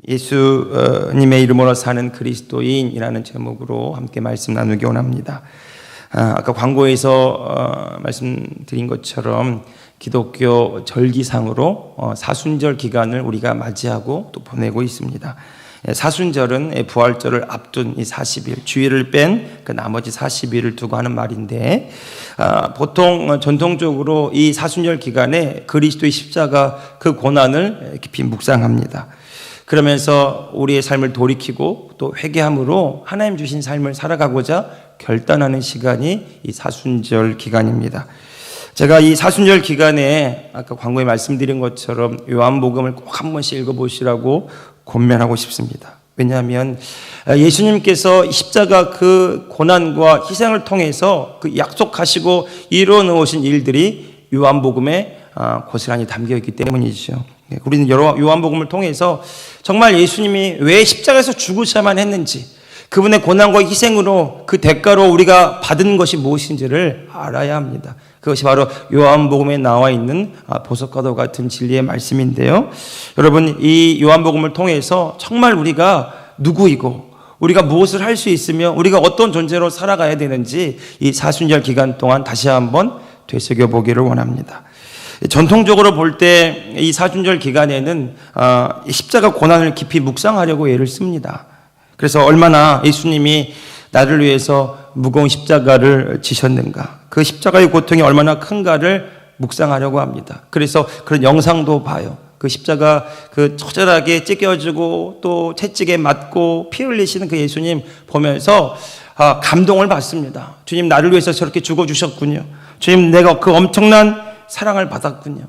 예수님의 이름으로 사는 그리스도인이라는 제목으로 함께 말씀 나누기 원합니다. 아까 광고에서 말씀드린 것처럼 기독교 절기상으로 사순절 기간을 우리가 맞이하고 또 보내고 있습니다. 사순절은 부활절을 앞둔 이 40일, 주일을 뺀 그 나머지 40일을 두고 하는 말인데, 보통 전통적으로 이 사순절 기간에 그리스도의 십자가 그 고난을 깊이 묵상합니다. 그러면서 우리의 삶을 돌이키고 또 회개함으로 하나님 주신 삶을 살아가고자 결단하는 시간이 이 사순절 기간입니다. 제가 이 사순절 기간에 아까 광고에 말씀드린 것처럼 요한복음을 꼭 한 번씩 읽어보시라고 권면하고 싶습니다. 왜냐하면 예수님께서 십자가 그 고난과 희생을 통해서 그 약속하시고 이루어 놓으신 일들이 요한복음에 고스란히 담겨 있기 때문이죠. 우리는 요한복음을 통해서 정말 예수님이 왜 십자가에서 죽으셔야만 했는지, 그분의 고난과 희생으로 그 대가로 우리가 받은 것이 무엇인지를 알아야 합니다. 그것이 바로 요한복음에 나와 있는 보석과도 같은 진리의 말씀인데요. 여러분, 이 요한복음을 통해서 정말 우리가 누구이고 우리가 무엇을 할 수 있으며 우리가 어떤 존재로 살아가야 되는지 이 사순절 기간 동안 다시 한번 되새겨보기를 원합니다. 전통적으로 볼 때 이 사순절 기간에는 십자가 고난을 깊이 묵상하려고 애를 씁니다. 그래서 얼마나 예수님이 나를 위해서 무거운 십자가를 지셨는가, 그 십자가의 고통이 얼마나 큰가를 묵상하려고 합니다. 그래서 그런 영상도 봐요. 그 십자가 그 처절하게 찢겨지고 또 채찍에 맞고 피 흘리시는 그 예수님 보면서 감동을 받습니다. 주님, 나를 위해서 저렇게 죽어주셨군요. 주님, 내가 그 엄청난 사랑을 받았군요.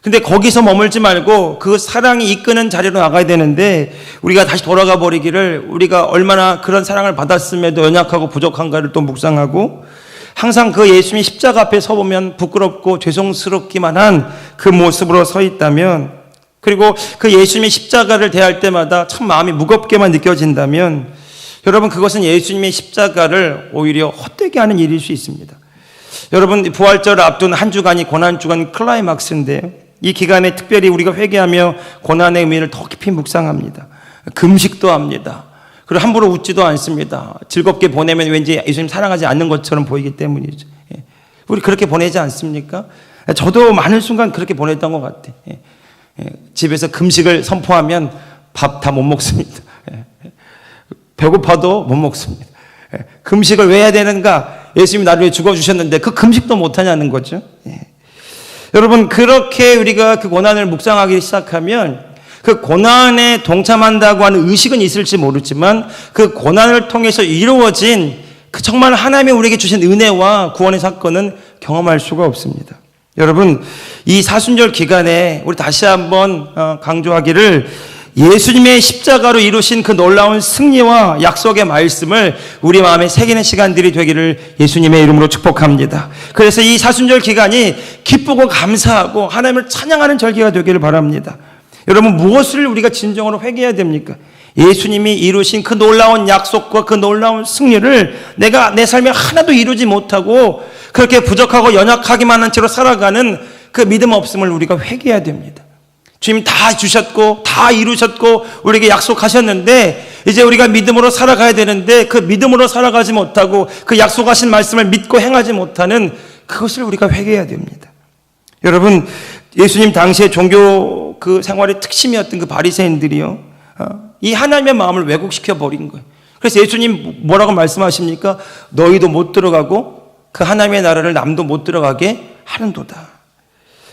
근데 거기서 머물지 말고 그 사랑이 이끄는 자리로 나가야 되는데, 우리가 다시 돌아가 버리기를 우리가 얼마나 그런 사랑을 받았음에도 연약하고 부족한가를 또 묵상하고, 항상 그 예수님이 십자가 앞에 서보면 부끄럽고 죄송스럽기만 한 그 모습으로 서 있다면, 그리고 그 예수님이 십자가를 대할 때마다 참 마음이 무겁게만 느껴진다면, 여러분, 그것은 예수님의 십자가를 오히려 헛되게 하는 일일 수 있습니다. 여러분, 부활절을 앞둔 한 주간이 고난주간 클라이막스인데요, 이 기간에 특별히 우리가 회개하며 고난의 의미를 더 깊이 묵상합니다. 금식도 합니다. 그리고 함부로 웃지도 않습니다. 즐겁게 보내면 왠지 예수님 사랑하지 않는 것처럼 보이기 때문이죠. 우리 그렇게 보내지 않습니까? 저도 많은 순간 그렇게 보냈던 것 같아요. 집에서 금식을 선포하면 밥 다 못 먹습니다. 배고파도 못 먹습니다. 금식을 왜 해야 되는가? 예수님이 나를 위해 죽어주셨는데 그 금식도 못하냐는 거죠. 여러분, 그렇게 우리가 그 고난을 묵상하기 시작하면 그 고난에 동참한다고 하는 의식은 있을지 모르지만 그 고난을 통해서 이루어진 그 정말 하나님이 우리에게 주신 은혜와 구원의 사건은 경험할 수가 없습니다. 여러분, 이 사순절 기간에 우리 다시 한번 강조하기를, 예수님의 십자가로 이루신 그 놀라운 승리와 약속의 말씀을 우리 마음에 새기는 시간들이 되기를 예수님의 이름으로 축복합니다. 그래서 이 사순절 기간이 기쁘고 감사하고 하나님을 찬양하는 절기가 되기를 바랍니다. 여러분, 무엇을 우리가 진정으로 회개해야 됩니까? 예수님이 이루신 그 놀라운 약속과 그 놀라운 승리를 내가 내 삶에 하나도 이루지 못하고 그렇게 부족하고 연약하기만 한 채로 살아가는 그 믿음 없음을 우리가 회개해야 됩니다. 주님 다 주셨고 다 이루셨고 우리에게 약속하셨는데, 이제 우리가 믿음으로 살아가야 되는데 그 믿음으로 살아가지 못하고 그 약속하신 말씀을 믿고 행하지 못하는 그것을 우리가 회개해야 됩니다. 여러분, 예수님 당시에 종교 그 생활의 특심이었던 그 바리새인들이요, 이 하나님의 마음을 왜곡시켜 버린 거예요. 그래서 예수님 뭐라고 말씀하십니까? 너희도 못 들어가고 그 하나님의 나라를 남도 못 들어가게 하는도다.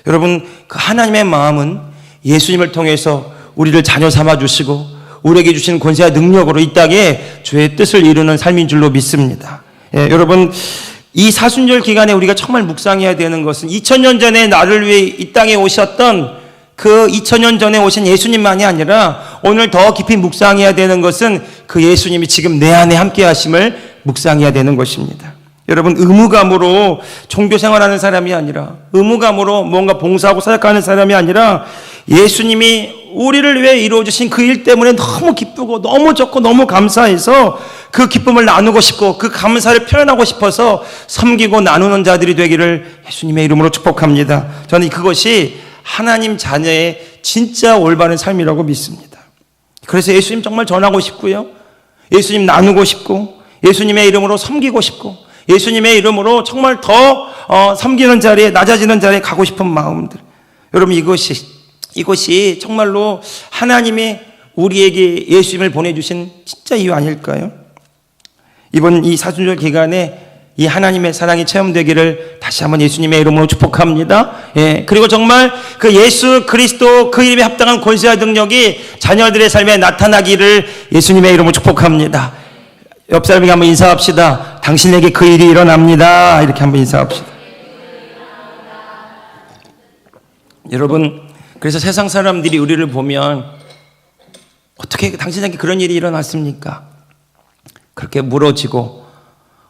여러분, 그 하나님의 마음은 예수님을 통해서 우리를 자녀 삼아 주시고 우리에게 주신 권세와 능력으로 이 땅에 주의 뜻을 이루는 삶인 줄로 믿습니다. 여러분, 이 사순절 기간에 우리가 정말 묵상해야 되는 것은 2000년 전에 나를 위해 이 땅에 오셨던 그 2000년 전에 오신 예수님만이 아니라 오늘 더 깊이 묵상해야 되는 것은 그 예수님이 지금 내 안에 함께 하심을 묵상해야 되는 것입니다. 여러분, 의무감으로 종교 생활하는 사람이 아니라, 의무감으로 뭔가 봉사하고 사역하는 사람이 아니라, 예수님이 우리를 위해 이루어주신 그 일 때문에 너무 기쁘고 너무 좋고 너무 감사해서 그 기쁨을 나누고 싶고 그 감사를 표현하고 싶어서 섬기고 나누는 자들이 되기를 예수님의 이름으로 축복합니다. 저는 그것이 하나님 자녀의 진짜 올바른 삶이라고 믿습니다. 그래서 예수님 정말 전하고 싶고요. 예수님 나누고 싶고 예수님의 이름으로 섬기고 싶고 예수님의 이름으로 정말 더 섬기는 자리에 낮아지는 자리에 가고 싶은 마음들. 여러분 이것이 정말로 하나님이 우리에게 예수님을 보내주신 진짜 이유 아닐까요? 이번 이 사순절 기간에 이 하나님의 사랑이 체험되기를 다시 한번 예수님의 이름으로 축복합니다. 예, 그리고 정말 그 예수 그리스도 그 이름에 합당한 권세와 능력이 자녀들의 삶에 나타나기를 예수님의 이름으로 축복합니다. 옆 사람에게 한번 인사합시다. 당신에게 그 일이 일어납니다. 이렇게 한번 인사합시다. 여러분, 그래서 세상 사람들이 우리를 보면 어떻게 당신에게 그런 일이 일어났습니까? 그렇게 물어지고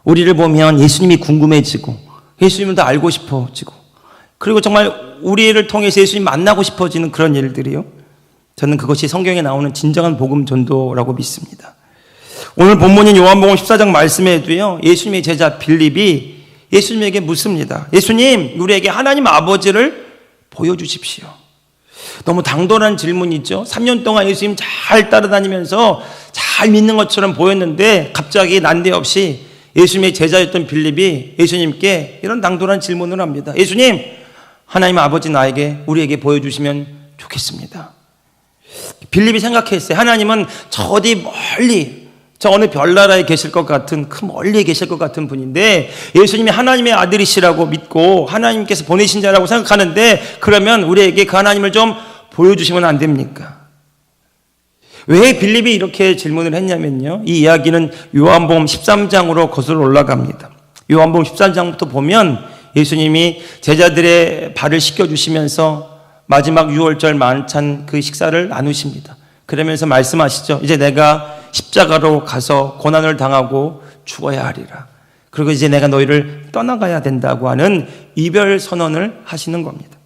우리를 보면 예수님이 궁금해지고 예수님을 더 알고 싶어지고 그리고 정말 우리를 통해서 예수님 만나고 싶어지는 그런 일들이요. 저는 그것이 성경에 나오는 진정한 복음 전도라고 믿습니다. 오늘 본문인 요한복음 14장 말씀에도요. 예수님의 제자 빌립이 예수님에게 묻습니다. 예수님, 우리에게 하나님 아버지를 보여주십시오. 너무 당돌한 질문이죠. 3년 동안 예수님 잘 따라다니면서 잘 믿는 것처럼 보였는데 갑자기 난데없이 예수님의 제자였던 빌립이 예수님께 이런 당돌한 질문을 합니다. 예수님, 하나님 아버지 우리에게 보여주시면 좋겠습니다. 빌립이 생각했어요. 하나님은 저 어디 멀리 저 어느 별나라에 계실 것 같은 그 멀리에 계실 것 같은 분인데 예수님이 하나님의 아들이시라고 믿고 하나님께서 보내신 자라고 생각하는데 그러면 우리에게 그 하나님을 좀 보여주시면 안 됩니까? 왜 빌립이 이렇게 질문을 했냐면요. 이 이야기는 요한복음 13장으로 거슬러 올라갑니다. 요한복음 13장부터 보면 예수님이 제자들의 발을 씻겨주시면서 마지막 유월절 만찬 그 식사를 나누십니다. 그러면서 말씀하시죠. 이제 내가 십자가로 가서 고난을 당하고 죽어야 하리라. 그리고 이제 내가 너희를 떠나가야 된다고 하는 이별 선언을 하시는 겁니다.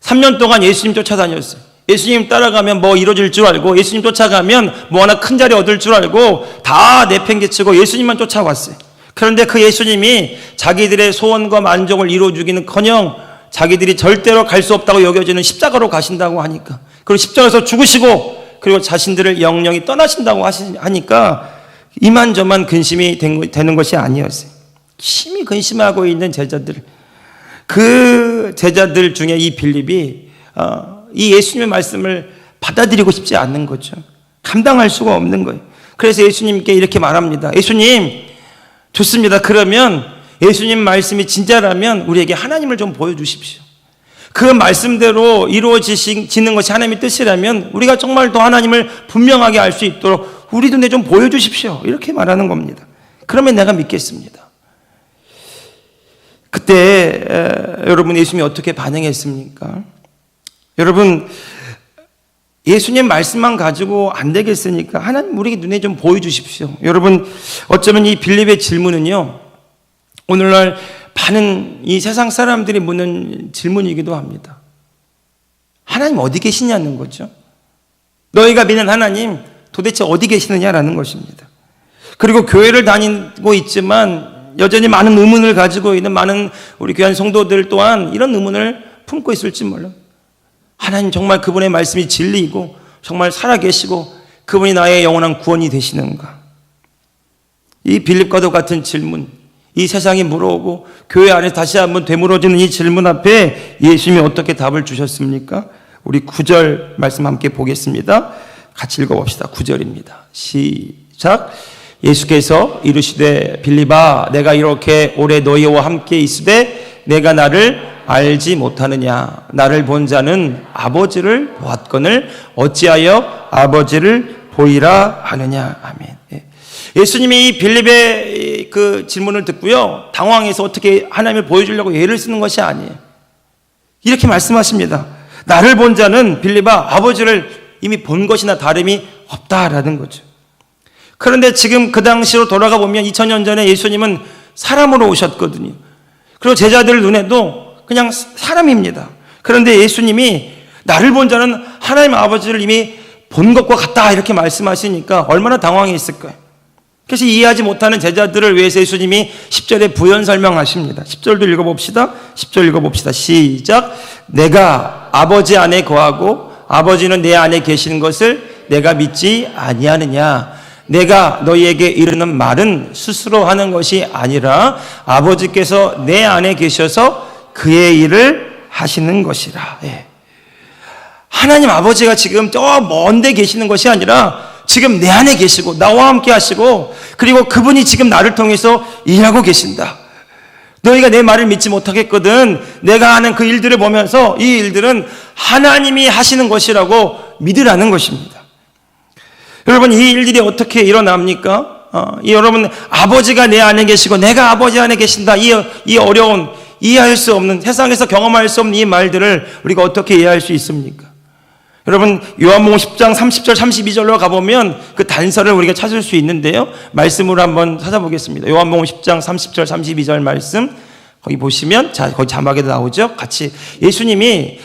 3년 동안 예수님 쫓아다녔어요. 예수님 따라가면 뭐 이루어질 줄 알고 예수님 쫓아가면 뭐 하나 큰 자리 얻을 줄 알고 다 내팽개치고 예수님만 쫓아왔어요. 그런데 그 예수님이 자기들의 소원과 만족을 이루어주기는커녕 자기들이 절대로 갈 수 없다고 여겨지는 십자가로 가신다고 하니까 그리고 십자가에서 죽으시고 그리고 자신들을 영영이 떠나신다고 하니까 이만저만 근심이 되는 것이 아니었어요. 심히 근심하고 있는 제자들, 그 제자들 중에 이 빌립이 이 예수님의 말씀을 받아들이고 싶지 않는 거죠. 감당할 수가 없는 거예요. 그래서 예수님께 이렇게 말합니다. 예수님, 좋습니다. 그러면 예수님 말씀이 진짜라면 우리에게 하나님을 좀 보여주십시오. 그 말씀대로 이루어지는 것이 하나님의 뜻이라면 우리가 정말 더 하나님을 분명하게 알 수 있도록 우리 눈에 좀 보여주십시오. 이렇게 말하는 겁니다. 그러면 내가 믿겠습니다. 그때 여러분 예수님이 어떻게 반응했습니까? 여러분 예수님 말씀만 가지고 안 되겠으니까 하나님 우리 눈에 좀 보여주십시오. 여러분 어쩌면 이 빌립의 질문은요 오늘날 많은 이 세상 사람들이 묻는 질문이기도 합니다. 하나님 어디 계시냐는 거죠. 너희가 믿는 하나님 도대체 어디 계시느냐라는 것입니다. 그리고 교회를 다니고 있지만 여전히 많은 의문을 가지고 있는 많은 우리 귀한 성도들 또한 이런 의문을 품고 있을지 몰라요. 하나님 정말 그분의 말씀이 진리이고 정말 살아계시고 그분이 나의 영원한 구원이 되시는가? 이 빌립과도 같은 질문, 이 세상이 물어오고 교회 안에 다시 한번 되물어지는 이 질문 앞에 예수님이 어떻게 답을 주셨습니까? 우리 9절 말씀 함께 보겠습니다. 같이 읽어봅시다. 9절입니다. 시작. 예수께서 이르시되 빌립아 내가 이렇게 오래 너희와 함께 있으되 내가 나를 알지 못하느냐? 나를 본 자는 아버지를 보았거늘 어찌하여 아버지를 보이라 하느냐? 아멘. 예수님이 이 빌립의 그 질문을 듣고요 당황해서 어떻게 하나님을 보여주려고 예를 쓰는 것이 아니에요. 이렇게 말씀하십니다. 나를 본 자는 빌립아 아버지를 이미 본 것이나 다름이 없다라는 거죠. 그런데 지금 그 당시로 돌아가 보면 2000년 전에 예수님은 사람으로 오셨거든요. 그리고 제자들 눈에도 그냥 사람입니다. 그런데 예수님이 나를 본 자는 하나님 아버지를 이미 본 것과 같다 이렇게 말씀하시니까 얼마나 당황했을까요? 그래서 이해하지 못하는 제자들을 위해서 예수님이 10절에 부연 설명하십니다. 10절도 읽어봅시다. 10절 읽어봅시다. 시작. 내가 아버지 안에 거하고 아버지는 내 안에 계시는 것을 내가 믿지 아니하느냐? 내가 너희에게 이르는 말은 스스로 하는 것이 아니라 아버지께서 내 안에 계셔서 그의 일을 하시는 것이라. 예. 하나님 아버지가 지금 저 먼데 계시는 것이 아니라 지금 내 안에 계시고 나와 함께 하시고, 그리고 그분이 지금 나를 통해서 일하고 계신다. 너희가 내 말을 믿지 못하겠거든. 내가 하는 그 일들을 보면서 이 일들은 하나님이 하시는 것이라고 믿으라는 것입니다. 여러분, 이 일들이 어떻게 일어납니까? 여러분, 아버지가 내 안에 계시고 내가 아버지 안에 계신다. 이 어려운, 이해할 수 없는, 세상에서 경험할 수 없는 이 말들을 우리가 어떻게 이해할 수 있습니까? 여러분, 요한복음 10장 30절 32절로 가보면 그 단서를 우리가 찾을 수 있는데요, 말씀으로 한번 찾아보겠습니다. 요한복음 10장 30절 32절 말씀, 거기 보시면, 자, 거기 자막에도 나오죠. 같이 예수님이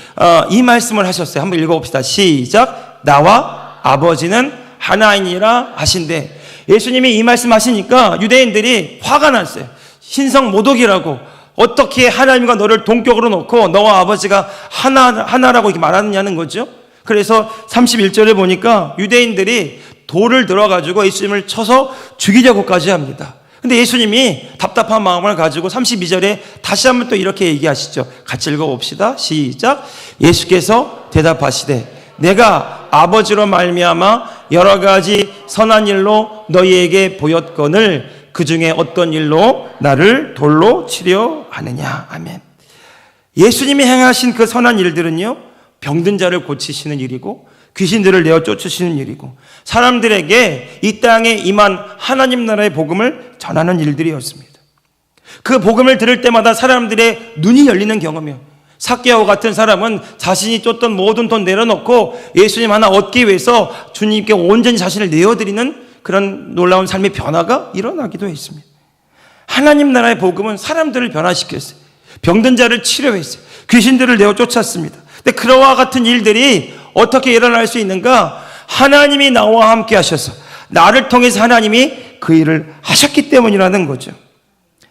이 말씀을 하셨어요. 한번 읽어봅시다. 시작. 나와 아버지는 하나이니라 하신대. 예수님이 이 말씀 하시니까 유대인들이 화가 났어요. 신성 모독이라고, 어떻게 하나님과 너를 동격으로 놓고 너와 아버지가 하나라고 이렇게 말하느냐는 거죠. 그래서 31절에 보니까 유대인들이 돌을 들어가지고 예수님을 쳐서 죽이려고까지 합니다. 근데 예수님이 답답한 마음을 가지고 32절에 다시 한번 또 이렇게 얘기하시죠. 같이 읽어봅시다. 시작. 예수께서 대답하시되 내가 아버지로 말미암아 여러 가지 선한 일로 너희에게 보였거늘 그 중에 어떤 일로 나를 돌로 치려 하느냐. 아멘. 예수님이 행하신 그 선한 일들은요, 병든 자를 고치시는 일이고 귀신들을 내어 쫓으시는 일이고 사람들에게 이 땅에 임한 하나님 나라의 복음을 전하는 일들이었습니다. 그 복음을 들을 때마다 사람들의 눈이 열리는 경험이에요. 삭개오 같은 사람은 자신이 쫓던 모든 돈 내려놓고 예수님 하나 얻기 위해서 주님께 온전히 자신을 내어드리는 그런 놀라운 삶의 변화가 일어나기도 했습니다. 하나님 나라의 복음은 사람들을 변화시켰어요. 병든 자를 치료했어요. 귀신들을 내어 쫓았습니다. 근데 그와 같은 일들이 어떻게 일어날 수 있는가? 하나님이 나와 함께 하셔서, 나를 통해서 하나님이 그 일을 하셨기 때문이라는 거죠.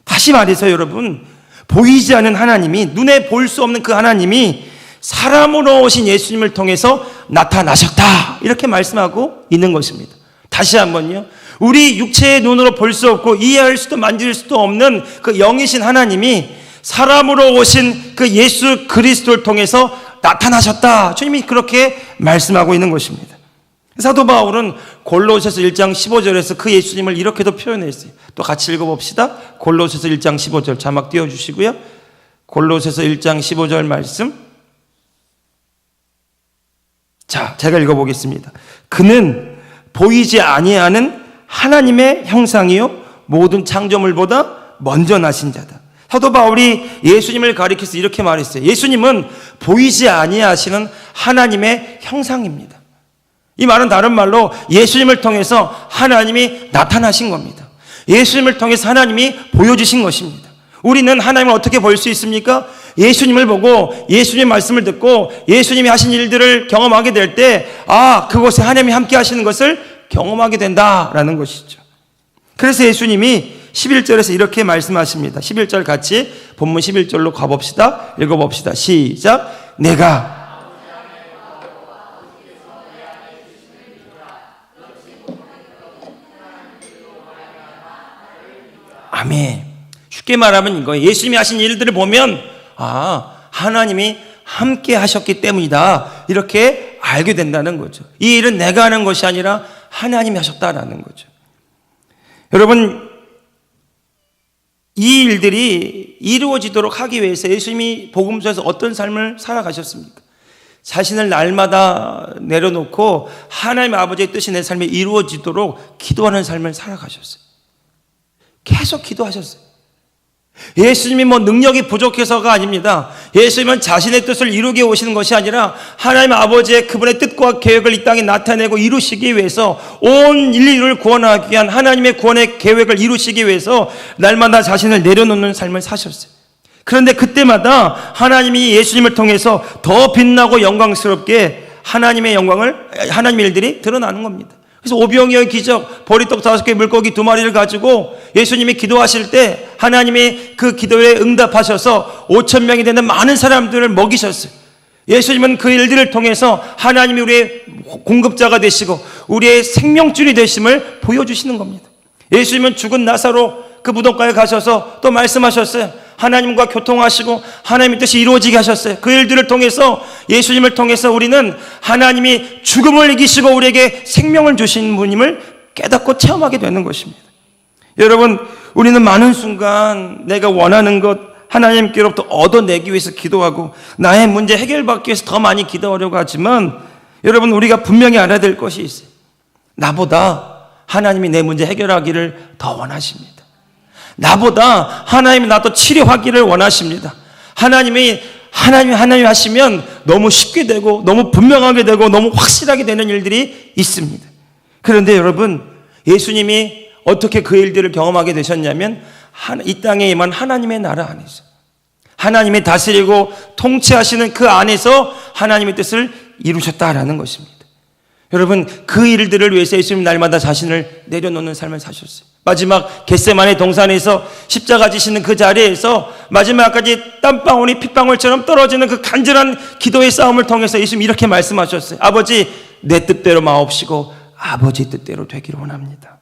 다시 말해서 여러분, 보이지 않는 하나님이, 눈에 볼 수 없는 그 하나님이 사람으로 오신 예수님을 통해서 나타나셨다, 이렇게 말씀하고 있는 것입니다. 다시 한번요, 우리 육체의 눈으로 볼 수 없고 이해할 수도 만질 수도 없는 그 영이신 하나님이 사람으로 오신 그 예수 그리스도를 통해서 나타나셨다, 주님이 그렇게 말씀하고 있는 것입니다. 사도 바울은 골로새서 1장 15절에서 그 예수님을 이렇게도 표현했어요. 또 같이 읽어봅시다. 골로새서 1장 15절 자막 띄워주시고요. 골로새서 1장 15절 말씀, 자, 제가 읽어보겠습니다. 그는 보이지 아니하는 하나님의 형상이요 모든 창조물보다 먼저 나신 자다. 사도 바울이 예수님을 가리켜서 이렇게 말했어요. 예수님은 보이지 아니하시는 하나님의 형상입니다. 이 말은 다른 말로 예수님을 통해서 하나님이 나타나신 겁니다. 예수님을 통해서 하나님이 보여주신 것입니다. 우리는 하나님을 어떻게 볼 수 있습니까? 예수님을 보고 예수님의 말씀을 듣고 예수님이 하신 일들을 경험하게 될 때, 아, 그곳에 하나님이 함께 하시는 것을 경험하게 된다라는 것이죠. 그래서 예수님이 11절에서 이렇게 말씀하십니다. 11절 같이 본문 11절로 가봅시다. 읽어봅시다. 시작. 내가 아멘. 쉽게 말하면 이거예요. 예수님이 하신 일들을 보면, 아, 하나님이 함께 하셨기 때문이다, 이렇게 알게 된다는 거죠. 이 일은 내가 하는 것이 아니라 하나님이 하셨다라는 거죠. 여러분, 이 일들이 이루어지도록 하기 위해서 예수님이 복음서에서 어떤 삶을 살아가셨습니까? 자신을 날마다 내려놓고 하나님 아버지의 뜻이 내 삶에 이루어지도록 기도하는 삶을 살아가셨어요. 계속 기도하셨어요. 예수님이 능력이 부족해서가 아닙니다. 예수님은 자신의 뜻을 이루게 오시는 것이 아니라 하나님 아버지의 그분의 뜻과 계획을 이 땅에 나타내고 이루시기 위해서, 온 인류를 구원하기 위한 하나님의 구원의 계획을 이루시기 위해서 날마다 자신을 내려놓는 삶을 사셨어요. 그런데 그때마다 하나님이 예수님을 통해서 더 빛나고 영광스럽게 하나님의 영광을, 하나님의 일들이 드러나는 겁니다. 그래서 오병이어의 기적, 보리떡 5개, 물고기 2마리를 가지고 예수님이 기도하실 때 하나님이 그 기도에 응답하셔서 5,000명이 되는 많은 사람들을 먹이셨어요. 예수님은 그 일들을 통해서 하나님이 우리의 공급자가 되시고 우리의 생명줄이 되심을 보여주시는 겁니다. 예수님은 죽은 나사로 그 무덤가에 가셔서 또 말씀하셨어요. 하나님과 교통하시고 하나님의 뜻이 이루어지게 하셨어요. 그 일들을 통해서, 예수님을 통해서 우리는 하나님이 죽음을 이기시고 우리에게 생명을 주신 분임을 깨닫고 체험하게 되는 것입니다. 여러분, 우리는 많은 순간 내가 원하는 것 하나님께로부터 얻어내기 위해서 기도하고 나의 문제 해결받기 위해서 더 많이 기도하려고 하지만, 여러분, 우리가 분명히 알아야 될 것이 있어요. 나보다 하나님이 내 문제 해결하기를 더 원하십니다. 나보다 하나님이 나도 치료하기를 원하십니다. 하나님이 하시면 너무 쉽게 되고 너무 분명하게 되고 너무 확실하게 되는 일들이 있습니다. 그런데 여러분, 예수님이 어떻게 그 일들을 경험하게 되셨냐면 이 땅에 임한 하나님의 나라 안에서, 하나님이 다스리고 통치하시는 그 안에서 하나님의 뜻을 이루셨다라는 것입니다. 여러분, 그 일들을 위해서 예수님 날마다 자신을 내려놓는 삶을 사셨어요. 마지막 겟세마네 동산에서 십자가 지시는 그 자리에서 마지막까지 땀방울이 핏방울처럼 떨어지는 그 간절한 기도의 싸움을 통해서 예수님 이렇게 말씀하셨어요. 아버지, 내 뜻대로 마옵시고 아버지 뜻대로 되기를 원합니다.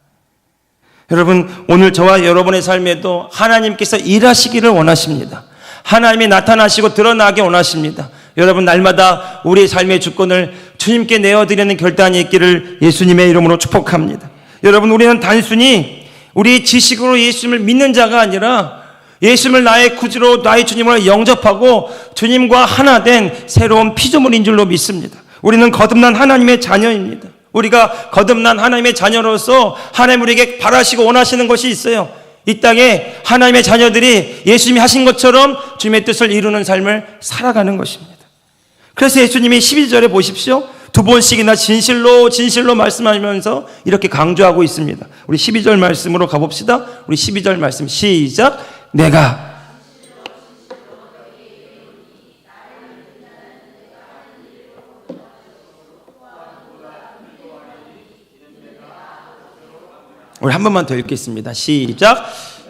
여러분, 오늘 저와 여러분의 삶에도 하나님께서 일하시기를 원하십니다. 하나님이 나타나시고 드러나게 원하십니다. 여러분, 날마다 우리의 삶의 주권을 주님께 내어드리는 결단이 있기를 예수님의 이름으로 축복합니다. 여러분, 우리는 단순히 우리 지식으로 예수님을 믿는 자가 아니라 예수님을 나의 구주로, 나의 주님으로 영접하고 주님과 하나 된 새로운 피조물인 줄로 믿습니다. 우리는 거듭난 하나님의 자녀입니다. 우리가 거듭난 하나님의 자녀로서 하나님 우리에게 바라시고 원하시는 것이 있어요. 이 땅에 하나님의 자녀들이 예수님이 하신 것처럼 주님의 뜻을 이루는 삶을 살아가는 것입니다. 그래서 예수님이 12절에 보십시오. 두 번씩이나 진실로 진실로 말씀하면서 이렇게 강조하고 있습니다. 우리 12절 말씀으로 가봅시다. 우리 12절 말씀 시작. 내가 우리 한 번만 더 읽겠습니다. 시작.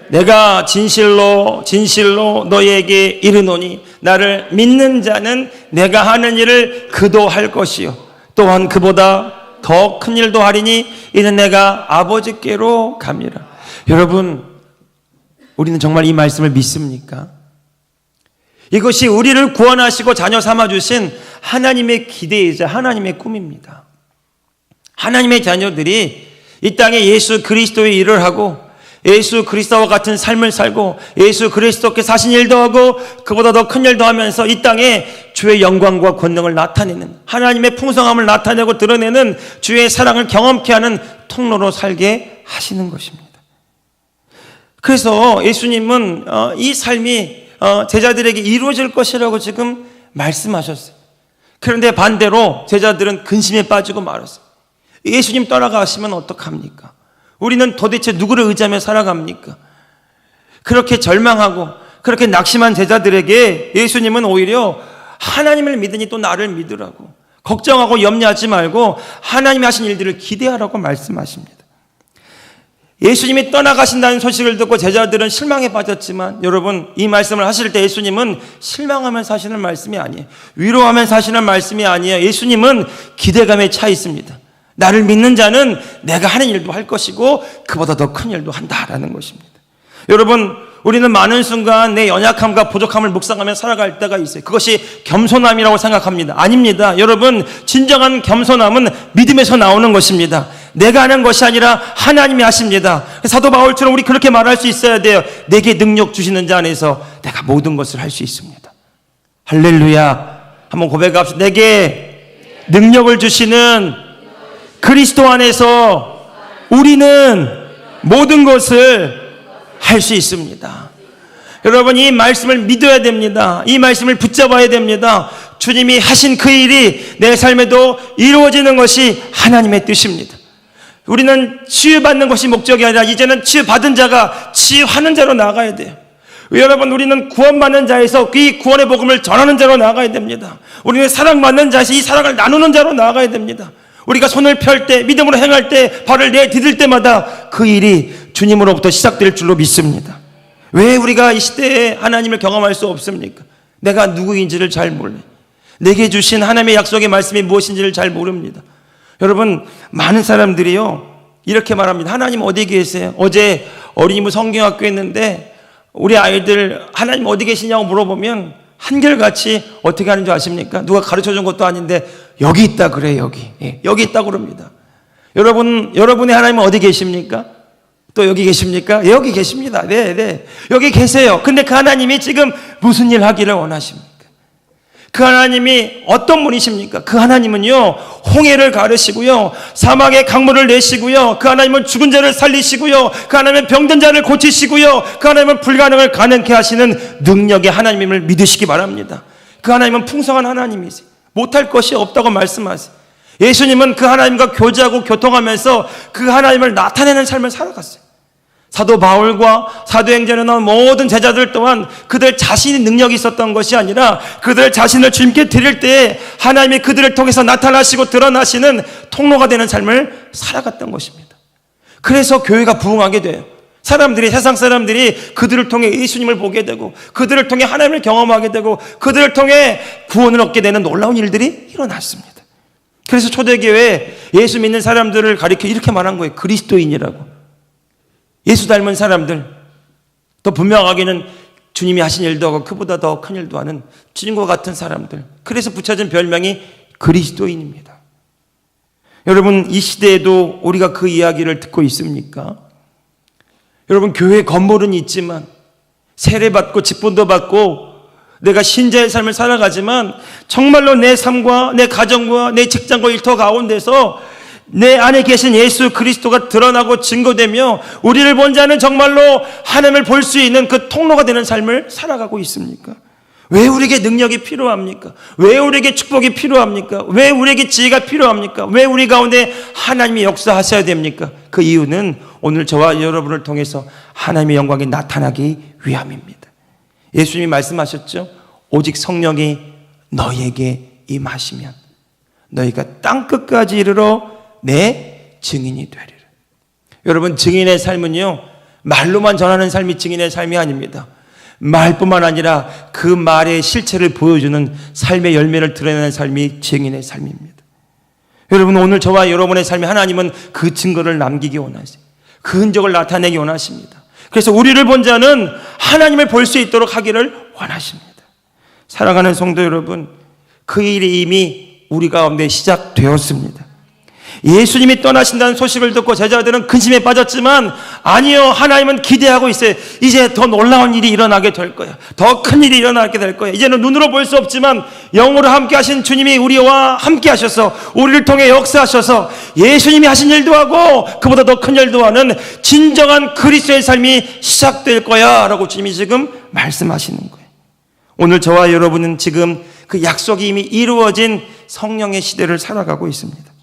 내가 진실로 진실로 너희에게 이르노니 나를 믿는 자는 내가 하는 일을 그도 할 것이요 또한 그보다 더 큰 일도 하리니 이는 내가 아버지께로 감이라. 여러분, 우리는 정말 이 말씀을 믿습니까? 이것이 우리를 구원하시고 자녀 삼아주신 하나님의 기대이자 하나님의 꿈입니다. 하나님의 자녀들이 이 땅에 예수 그리스도의 일을 하고 예수 그리스도와 같은 삶을 살고 예수 그리스도께서 하신 일도 하고 그보다 더 큰 일도 하면서 이 땅에 주의 영광과 권능을 나타내는, 하나님의 풍성함을 나타내고 드러내는 주의 사랑을 경험케 하는 통로로 살게 하시는 것입니다. 그래서 예수님은 이 삶이 제자들에게 이루어질 것이라고 지금 말씀하셨어요. 그런데 반대로 제자들은 근심에 빠지고 말았어요. 예수님 떠나가시면 어떡합니까? 우리는 도대체 누구를 의지하며 살아갑니까? 그렇게 절망하고 그렇게 낙심한 제자들에게 예수님은 오히려 하나님을 믿으니 또 나를 믿으라고, 걱정하고 염려하지 말고 하나님이 하신 일들을 기대하라고 말씀하십니다. 예수님이 떠나가신다는 소식을 듣고 제자들은 실망에 빠졌지만, 여러분, 이 말씀을 하실 때 예수님은 실망하면서 하시는 말씀이 아니에요. 위로하면서 하시는 말씀이 아니에요. 예수님은 기대감에 차 있습니다. 나를 믿는 자는 내가 하는 일도 할 것이고 그보다 더 큰 일도 한다라는 것입니다. 여러분, 우리는 많은 순간 내 연약함과 부족함을 묵상하며 살아갈 때가 있어요. 그것이 겸손함이라고 생각합니다. 아닙니다. 여러분, 진정한 겸손함은 믿음에서 나오는 것입니다. 내가 하는 것이 아니라 하나님이 하십니다. 사도 바울처럼 우리 그렇게 말할 수 있어야 돼요. 내게 능력 주시는 자 안에서 내가 모든 것을 할 수 있습니다. 할렐루야. 한번 고백합시다. 내게 능력을 주시는 그리스도 안에서 우리는 모든 것을 할 수 있습니다. 여러분, 이 말씀을 믿어야 됩니다. 이 말씀을 붙잡아야 됩니다. 주님이 하신 그 일이 내 삶에도 이루어지는 것이 하나님의 뜻입니다. 우리는 치유받는 것이 목적이 아니라 이제는 치유받은 자가 치유하는 자로 나가야 돼요. 여러분, 우리는 구원받는 자에서 이 구원의 복음을 전하는 자로 나가야 됩니다. 우리는 사랑받는 자에서 이 사랑을 나누는 자로 나가야 됩니다. 우리가 손을 펼 때, 믿음으로 행할 때, 발을 내디딜 때마다 그 일이 주님으로부터 시작될 줄로 믿습니다. 왜 우리가 이 시대에 하나님을 경험할 수 없습니까? 내가 누구인지를 잘 몰라요. 내게 주신 하나님의 약속의 말씀이 무엇인지를 잘 모릅니다. 여러분, 많은 사람들이요 이렇게 말합니다. 하나님 어디 계세요? 어제 어린이집 성경학교 했는데 우리 아이들 하나님 어디 계시냐고 물어보면 한결같이 어떻게 하는 줄 아십니까? 누가 가르쳐준 것도 아닌데 여기 있다 그래. 여기 있다 그럽니다. 여러분의 하나님은 어디 계십니까? 또 여기 계십니까? 여기 계십니다. 네. 여기 계세요. 근데 그 하나님이 지금 무슨 일 하기를 원하십니까? 그 하나님이 어떤 분이십니까? 그 하나님은요, 홍해를 가르시고요, 사막에 강물을 내시고요, 그 하나님은 죽은 자를 살리시고요, 그 하나님은 병든 자를 고치시고요, 그 하나님은 불가능을 가능케 하시는 능력의 하나님임을 믿으시기 바랍니다. 그 하나님은 풍성한 하나님이세요. 못할 것이 없다고 말씀하세요. 예수님은 그 하나님과 교제하고 교통하면서 그 하나님을 나타내는 삶을 살아갔어요. 사도 바울과 사도행전에 나온 모든 제자들 또한 그들 자신이 능력이 있었던 것이 아니라 그들 자신을 주님께 드릴 때에 하나님이 그들을 통해서 나타나시고 드러나시는 통로가 되는 삶을 살아갔던 것입니다. 그래서 교회가 부흥하게 돼요. 세상 사람들이 그들을 통해 예수님을 보게 되고 그들을 통해 하나님을 경험하게 되고 그들을 통해 구원을 얻게 되는 놀라운 일들이 일어났습니다. 그래서 초대교회에 예수 믿는 사람들을 가리켜 이렇게 말한 거예요. 그리스도인이라고. 예수 닮은 사람들, 더 분명하게는 주님이 하신 일도 하고 그보다 더 큰 일도 하는 주님과 같은 사람들. 그래서 붙여진 별명이 그리스도인입니다. 여러분, 이 시대에도 우리가 그 이야기를 듣고 있습니까? 여러분, 교회 건물은 있지만 세례받고 직분도 받고 내가 신자의 삶을 살아가지만 정말로 내 삶과 내 가정과 내 직장과 일터 가운데서 내 안에 계신 예수 그리스도가 드러나고 증거되며 우리를 본 자는 정말로 하나님을 볼 수 있는 그 통로가 되는 삶을 살아가고 있습니까? 왜 우리에게 능력이 필요합니까? 왜 우리에게 축복이 필요합니까? 왜 우리에게 지혜가 필요합니까? 왜 우리 가운데 하나님이 역사하셔야 됩니까? 그 이유는 오늘 저와 여러분을 통해서 하나님의 영광이 나타나기 위함입니다. 예수님이 말씀하셨죠? 오직 성령이 너희에게 임하시면 너희가 땅끝까지 이르러 내 증인이 되리라. 여러분, 증인의 삶은요, 말로만 전하는 삶이 증인의 삶이 아닙니다. 말뿐만 아니라 그 말의 실체를 보여주는 삶의 열매를 드러내는 삶이 증인의 삶입니다. 여러분, 오늘 저와 여러분의 삶에 하나님은 그 증거를 남기기 원하세요. 그 흔적을 나타내기 원하십니다. 그래서 우리를 본 자는 하나님을 볼 수 있도록 하기를 원하십니다. 사랑하는 성도 여러분, 그 일이 이미 우리 가운데 시작되었습니다. 예수님이 떠나신다는 소식을 듣고 제자들은 근심에 빠졌지만 아니요, 하나님은 기대하고 있어요. 이제 더 놀라운 일이 일어나게 될 거야. 더 큰 일이 일어나게 될 거야. 이제는 눈으로 볼 수 없지만 영으로 함께 하신 주님이 우리와 함께 하셔서 우리를 통해 역사하셔서 예수님이 하신 일도 하고 그보다 더 큰 일도 하는 진정한 그리스도의 삶이 시작될 거야 라고 주님이 지금 말씀하시는 거예요. 오늘 저와 여러분은 지금 그 약속이 이미 이루어진 성령의 시대를 살아가고 있습니다.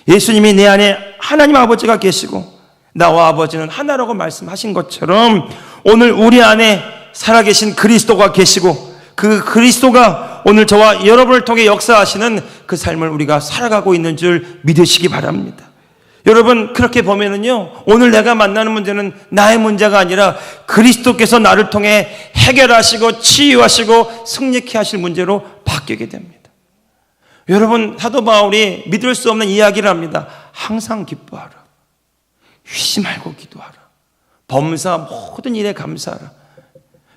예수님이 내 안에 하나님 아버지가 계시고 나와 아버지는 하나라고 말씀하신 것처럼 오늘 우리 안에 살아계신 그리스도가 계시고 그 그리스도가 오늘 저와 여러분을 통해 역사하시는 그 삶을 우리가 살아가고 있는 줄 믿으시기 바랍니다. 여러분, 그렇게 보면은요, 오늘 내가 만나는 문제는 나의 문제가 아니라 그리스도께서 나를 통해 해결하시고 치유하시고 승리케 하실 문제로 바뀌게 됩니다. 여러분, 사도 바울이 믿을 수 없는 이야기를 합니다. 항상 기뻐하라. 쉬지 말고 기도하라. 범사 모든 일에 감사하라.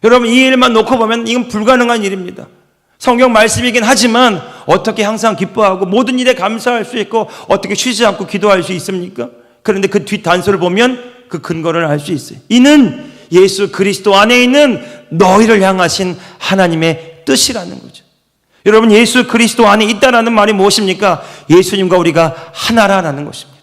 여러분, 이 일만 놓고 보면 이건 불가능한 일입니다. 성경 말씀이긴 하지만 어떻게 항상 기뻐하고 모든 일에 감사할 수 있고 어떻게 쉬지 않고 기도할 수 있습니까? 그런데 그 뒷 단서를 보면 그 근거를 알 수 있어요. 이는 예수 그리스도 안에 있는 너희를 향하신 하나님의 뜻이라는 거죠. 여러분, 예수 그리스도 안에 있다라는 말이 무엇입니까? 예수님과 우리가 하나라는 것입니다.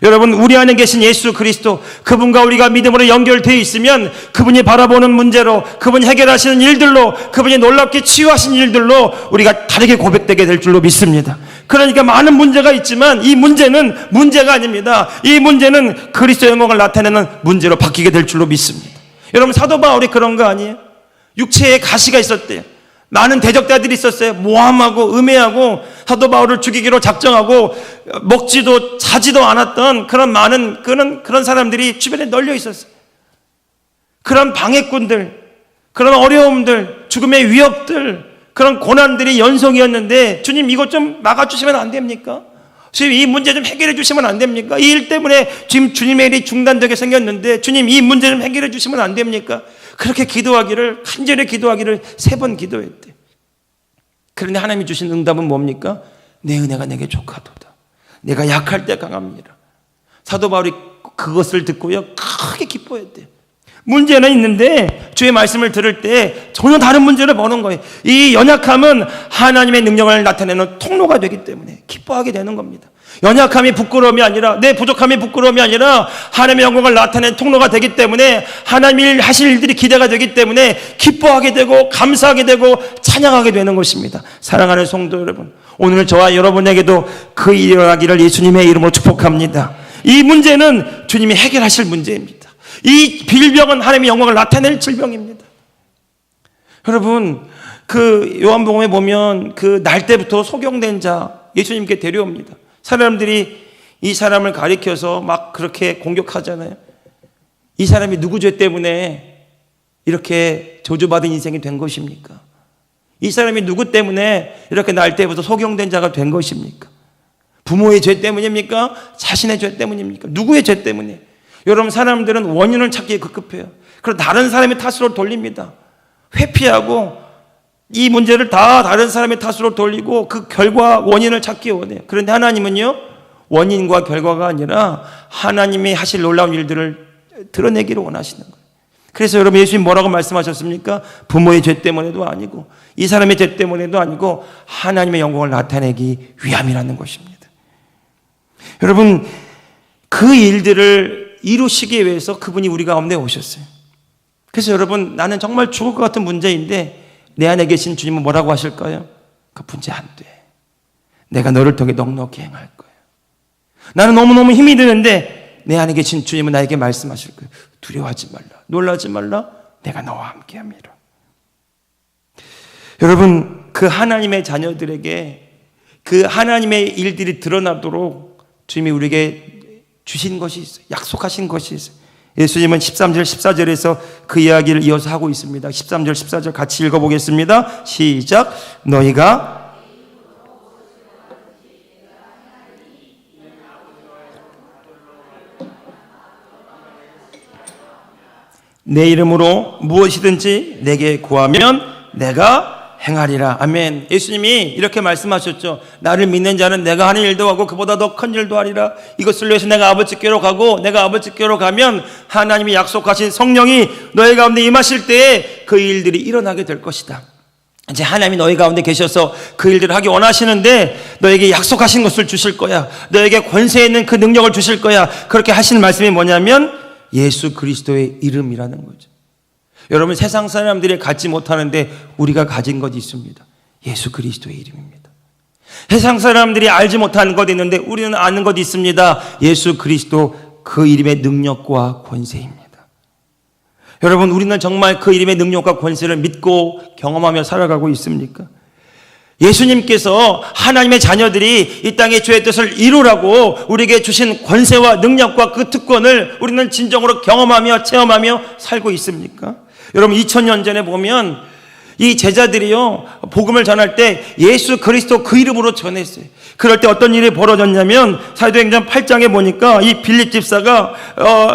여러분, 우리 안에 계신 예수 그리스도, 그분과 우리가 믿음으로 연결되어 있으면 그분이 바라보는 문제로, 그분이 해결하시는 일들로, 그분이 놀랍게 치유하신 일들로 우리가 다르게 고백되게 될 줄로 믿습니다. 그러니까 많은 문제가 있지만 이 문제는 문제가 아닙니다. 이 문제는 그리스도의 영광을 나타내는 문제로 바뀌게 될 줄로 믿습니다. 여러분, 사도 바울이 그런 거 아니에요? 육체에 가시가 있었대요. 많은 대적자들이 있었어요. 모함하고 음해하고 사도 바울을 죽이기로 작정하고 먹지도 자지도 않았던 그런 많은 그런 사람들이 주변에 널려 있었어요. 그런 방해꾼들, 그런 어려움들, 죽음의 위협들, 그런 고난들이 연속이었는데 주님 이것 좀 막아주시면 안 됩니까? 주님 이 문제 좀 해결해 주시면 안 됩니까? 이 일 때문에 지금 주님의 일이 중단되게 생겼는데 주님 이 문제 좀 해결해 주시면 안 됩니까? 그렇게 기도하기를, 간절히 기도하기를 3번 기도했대. 그런데 하나님이 주신 응답은 뭡니까? 내 은혜가 내게 족하도다. 내가 약할 때 강합니다. 사도 바울이 그것을 듣고요 크게 기뻐했대요. 문제는 있는데 주의 말씀을 들을 때 전혀 다른 문제를 보는 거예요. 이 연약함은 하나님의 능력을 나타내는 통로가 되기 때문에 기뻐하게 되는 겁니다. 연약함이 부끄러움이 아니라, 내 부족함이 부끄러움이 아니라 하나님의 영광을 나타내는 통로가 되기 때문에 하나님이 하실 일들이 기대가 되기 때문에 기뻐하게 되고 감사하게 되고 찬양하게 되는 것입니다. 사랑하는 성도 여러분, 오늘 저와 여러분에게도 그 일이 일어나기를 예수님의 이름으로 축복합니다. 이 문제는 주님이 해결하실 문제입니다. 이 빌병은 하나님의 영광을 나타낼 질병입니다. 여러분, 그 요한복음에 보면 그 날 때부터 소경된 자 예수님께 데려옵니다. 사람들이 이 사람을 가리켜서 막 그렇게 공격하잖아요. 이 사람이 누구 죄 때문에 이렇게 저주받은 인생이 된 것입니까? 이 사람이 누구 때문에 이렇게 날 때부터 소경된 자가 된 것입니까? 부모의 죄 때문입니까? 자신의 죄 때문입니까? 누구의 죄 때문에? 여러분, 사람들은 원인을 찾기에 급급해요. 그리고 다른 사람의 탓으로 돌립니다. 회피하고 이 문제를 다 다른 사람의 탓으로 돌리고 그 결과 원인을 찾기 원해요. 그런데 하나님은요, 원인과 결과가 아니라 하나님이 하실 놀라운 일들을 드러내기를 원하시는 거예요. 그래서 여러분, 예수님 뭐라고 말씀하셨습니까? 부모의 죄 때문에도 아니고 이 사람의 죄 때문에도 아니고 하나님의 영광을 나타내기 위함이라는 것입니다. 여러분, 그 일들을 이루시기 위해서 그분이 우리 가운데 오셨어요. 그래서 여러분, 나는 정말 죽을 것 같은 문제인데 내 안에 계신 주님은 뭐라고 하실까요? 그 문제 안 돼. 내가 너를 통해 넉넉히 행할 거예요. 나는 너무너무 힘이 드는데 내 안에 계신 주님은 나에게 말씀하실 거예요. 두려워하지 말라. 놀라지 말라. 내가 너와 함께함이라. 여러분, 그 하나님의 자녀들에게 그 하나님의 일들이 드러나도록 주님이 우리에게 주신 것이 있어요. 약속하신 것이 있어요. 예수님은 13절 14절에서 그 이야기를 이어서 하고 있습니다. 13절 14절 같이 읽어보겠습니다. 시작. 너희가 내 이름으로 무엇이든지 내게 구하면 내가 행하리라. 아멘. 예수님이 이렇게 말씀하셨죠. 나를 믿는 자는 내가 하는 일도 하고 그보다 더 큰 일도 하리라. 이것을 위해서 내가 아버지께로 가고 내가 아버지께로 가면 하나님이 약속하신 성령이 너희 가운데 임하실 때에 그 일들이 일어나게 될 것이다. 이제 하나님이 너희 가운데 계셔서 그 일들을 하기 원하시는데 너에게 약속하신 것을 주실 거야. 너에게 권세 있는 그 능력을 주실 거야. 그렇게 하시는 말씀이 뭐냐면 예수 그리스도의 이름이라는 거죠. 여러분, 세상 사람들이 갖지 못하는데 우리가 가진 것이 있습니다. 예수 그리스도의 이름입니다. 세상 사람들이 알지 못하는 것이 있는데 우리는 아는 것이 있습니다. 예수 그리스도 그 이름의 능력과 권세입니다. 여러분, 우리는 정말 그 이름의 능력과 권세를 믿고 경험하며 살아가고 있습니까? 예수님께서 하나님의 자녀들이 이 땅의 주의 뜻을 이루라고 우리에게 주신 권세와 능력과 그 특권을 우리는 진정으로 경험하며 체험하며 살고 있습니까? 여러분, 2000년 전에 보면 이 제자들이요, 복음을 전할 때 예수 그리스도 그 이름으로 전했어요. 그럴 때 어떤 일이 벌어졌냐면 사도행전 8장에 보니까 이 빌립 집사가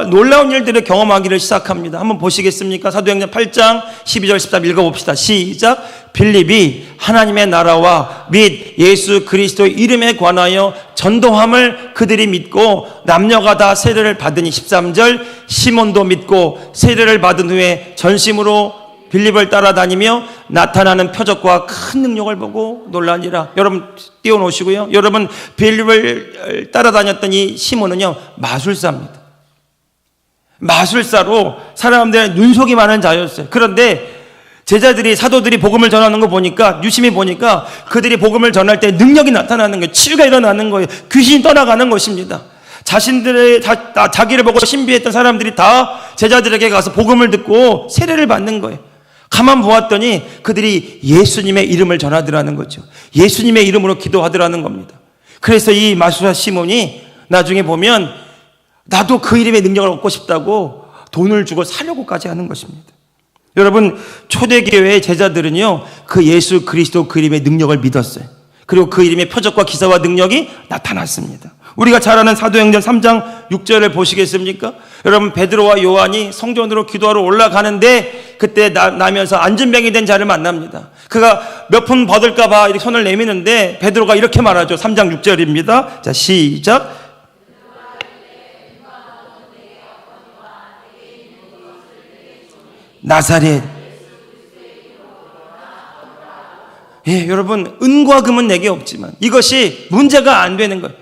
놀라운 일들을 경험하기를 시작합니다. 한번 보시겠습니까? 사도행전 8장 12절 13 읽어봅시다. 시작. 빌립이 하나님의 나라와 및 예수 그리스도의 이름에 관하여 전도함을 그들이 믿고 남녀가 다 세례를 받으니 13절 시몬도 믿고 세례를 받은 후에 전심으로 빌립을 따라다니며 나타나는 표적과 큰 능력을 보고 놀라니라. 여러분 띄워놓으시고요. 여러분, 빌립을 따라다녔던 이 시몬은요, 마술사입니다. 마술사로 사람들의 눈속이 많은 자였어요. 그런데 제자들이, 사도들이 복음을 전하는 거 보니까, 유심히 보니까 그들이 복음을 전할 때 능력이 나타나는 거예요. 치유가 일어나는 거예요. 귀신이 떠나가는 것입니다. 자기를 보고 신비했던 사람들이 다 제자들에게 가서 복음을 듣고 세례를 받는 거예요. 가만 보았더니 그들이 예수님의 이름을 전하더라는 거죠. 예수님의 이름으로 기도하더라는 겁니다. 그래서 이 마술사 시몬이 나중에 보면 나도 그 이름의 능력을 얻고 싶다고 돈을 주고 사려고까지 하는 것입니다. 여러분, 초대교회의 제자들은요, 그 예수 그리스도 그 이름의 능력을 믿었어요. 그리고 그 이름의 표적과 기사와 능력이 나타났습니다. 우리가 잘 아는 사도행전 3장 6절을 보시겠습니까? 여러분, 베드로와 요한이 성전으로 기도하러 올라가는데 그때 나면서 안진병이 된 자를 만납니다. 그가 몇 푼 받을까 봐 이렇게 손을 내미는데 베드로가 이렇게 말하죠. 3장 6절입니다. 자, 시작. 나사렛. 예, 여러분, 은과 금은 내게 없지만 이것이 문제가 안 되는 거예요.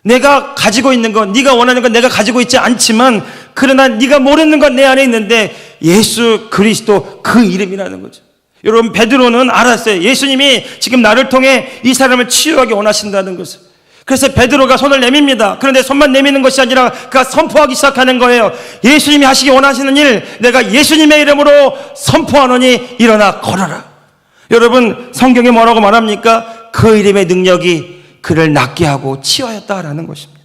내가 가지고 있는 건, 네가 원하는 건 내가 가지고 있지 않지만 그러나 네가 모르는 건 내 안에 있는데 예수 그리스도 그 이름이라는 거죠. 여러분, 베드로는 알았어요. 예수님이 지금 나를 통해 이 사람을 치유하기 원하신다는 것을. 그래서 베드로가 손을 내밉니다. 그런데 손만 내미는 것이 아니라 그가 선포하기 시작하는 거예요. 예수님이 하시기 원하시는 일, 내가 예수님의 이름으로 선포하노니 일어나 걸어라. 여러분, 성경에 뭐라고 말합니까? 그 이름의 능력이 그를 낫게 하고 치유하였다라는 것입니다.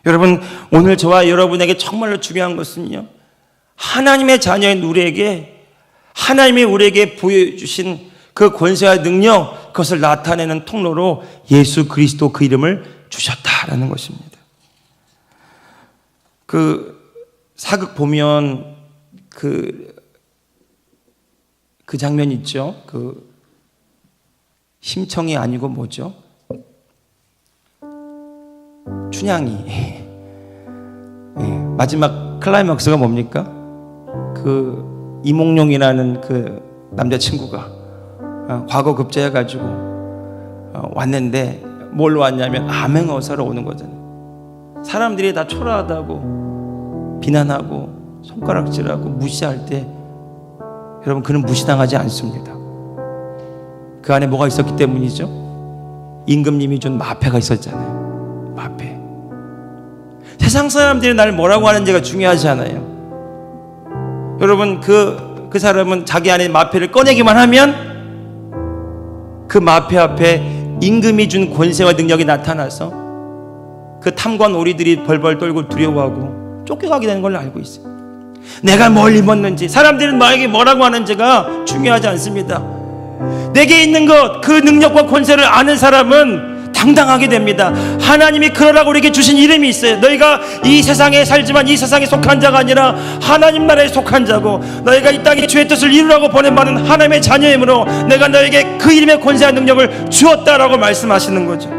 여러분, 오늘 저와 여러분에게 정말로 중요한 것은요, 하나님의 자녀인 우리에게 하나님이 우리에게 보여주신 그 권세와 능력, 그것을 나타내는 통로로 예수 그리스도 그 이름을 주셨다라는 것입니다. 그 사극 보면 그 장면 있죠. 그 심청이 아니고 뭐죠? 춘향이. 마지막 클라이막스가 뭡니까? 그 이몽룡이라는 그 남자친구가 과거 급제해가지고 왔는데 뭘로 왔냐면 암행어사로 오는 거잖아요. 사람들이 다 초라하다고 비난하고 손가락질하고 무시할 때 여러분, 그는 무시당하지 않습니다. 그 안에 뭐가 있었기 때문이죠? 임금님이 준 마패가 있었잖아요. 마패. 세상 사람들이 날 뭐라고 하는지가 중요하지 않아요. 여러분, 그 사람은 자기 안에 마패를 꺼내기만 하면 그 마패 앞에 임금이 준 권세와 능력이 나타나서 그 탐관 오리들이 벌벌 떨고 두려워하고 쫓겨가게 되는 걸 알고 있어요. 내가 뭘 입었는지, 사람들은 나에게 뭐라고 하는지가 중요하지 않습니다. 내게 있는 것, 그 능력과 권세를 아는 사람은 당당하게 됩니다. 하나님이 그러라고 우리에게 주신 이름이 있어요. 너희가 이 세상에 살지만 이 세상에 속한 자가 아니라 하나님 나라에 속한 자고, 너희가 이 땅에 주의 뜻을 이루라고 보낸 바는 하나님의 자녀이므로 내가 너에게 그 이름의 권세와 능력을 주었다라고 말씀하시는 거죠.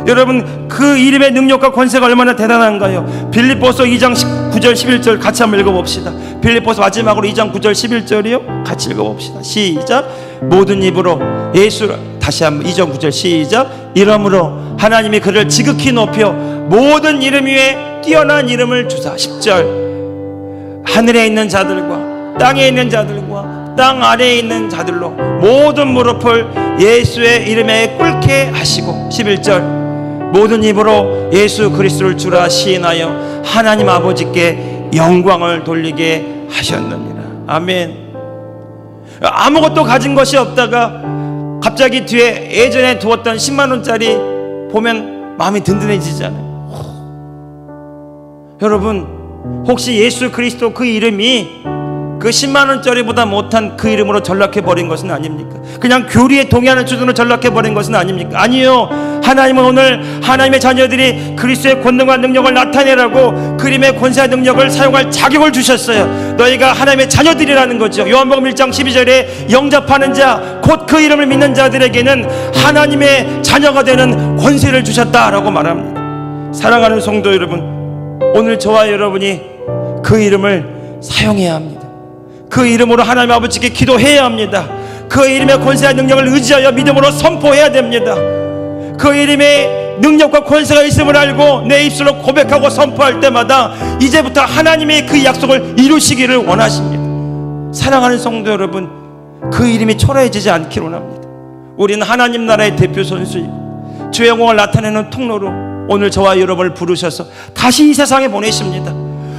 여러분, 그 이름의 능력과 권세가 얼마나 대단한가요? 빌립보서 2장 9절 11절 같이 한번 읽어봅시다. 빌립보서 마지막으로 2장 9절 11절이요 같이 읽어봅시다. 시작. 모든 입으로 예수, 다시 한번 2장 9절 시작. 이러므로 하나님이 그를 지극히 높여 모든 이름 위에 뛰어난 이름을 주사. 10절. 하늘에 있는 자들과 땅에 있는 자들과 땅 아래에 있는 자들로 모든 무릎을 예수의 이름에 꿇게 하시고. 11절. 모든 입으로 예수 그리스도를 주라 시인하여 하나님 아버지께 영광을 돌리게 하셨느니라. 아멘. 아무것도 가진 것이 없다가 갑자기 뒤에 예전에 두었던 10만 원짜리 보면 마음이 든든해지잖아요. 여러분, 혹시 예수 그리스도 그 이름이 그 10만 원짜리보다 못한 그 이름으로 전락해버린 것은 아닙니까? 그냥 교리에 동의하는 수준으로 전락해버린 것은 아닙니까? 아니요. 하나님은 오늘 하나님의 자녀들이 그리스도의 권능과 능력을 나타내라고 그 이름의 권세와 능력을 사용할 자격을 주셨어요. 너희가 하나님의 자녀들이라는 거죠. 요한복음 1장 12절에 영접하는 자, 곧 그 이름을 믿는 자들에게는 하나님의 자녀가 되는 권세를 주셨다라고 말합니다. 사랑하는 성도 여러분, 오늘 저와 여러분이 그 이름을 사용해야 합니다. 그 이름으로 하나님 아버지께 기도해야 합니다. 그 이름의 권세와 능력을 의지하여 믿음으로 선포해야 됩니다. 그 이름의 능력과 권세가 있음을 알고 내 입술로 고백하고 선포할 때마다 이제부터 하나님의 그 약속을 이루시기를 원하십니다. 사랑하는 성도 여러분, 그 이름이 초라해지지 않기를 원합니다. 우리는 하나님 나라의 대표 선수이고 주의 영광을 나타내는 통로로 오늘 저와 여러분을 부르셔서 다시 이 세상에 보내십니다.